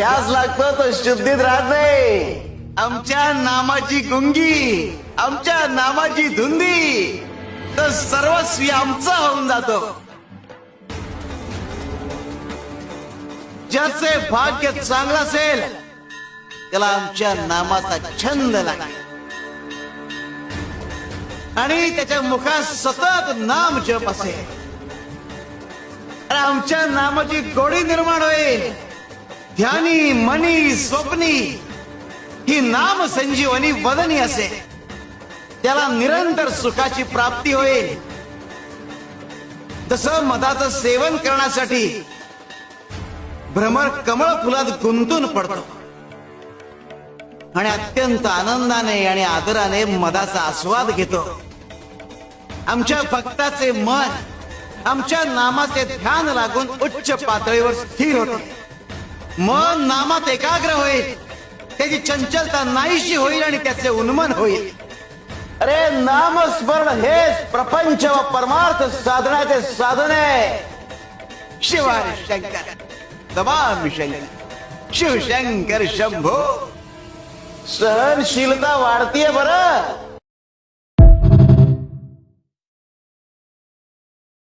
ध्यास लागतो तो शुद्धीत राहत नाही. आमच्या नामाची गुंगी, आमच्या नामाची धुंदी, तर सर्वस्वी आमचा होऊन जातो. ज्याचे भाग्य चांगलं असेल त्याला आमच्या नामाचा छंद लागेल आणि त्याच्या मुखात सतत नाम जप असेल. आमच्या नामाची गोडी निर्माण होईल. ध्यानी मनी स्वप्नी ही नाम संजीवनी वदनी असेल. त्याला निरंतर सुखाची प्राप्ती होईल. जसं मधाचं सेवन करण्यासाठी भ्रमर कमळ फुलात गुंतून पडतो आणि अत्यंत आनंदाने आणि आदराने मधाचा आस्वाद घेतो. आमच्या भक्ताचे मन आमच्या नामाचे ध्यान लागून उच्च पातळीवर स्थिर होते. मन नामात एकाग्र होईल. त्याची चंचलता नाहीशी होईल आणि त्याचे उन्मन होईल. अरे नामस्मरण हेच प्रपंच व परमार्थ साधण्याचे साधन आहे. शिवाय शंकर तमाम शंकर शिवशंकर शंभो. सहनशीलता वाढतीये बरं.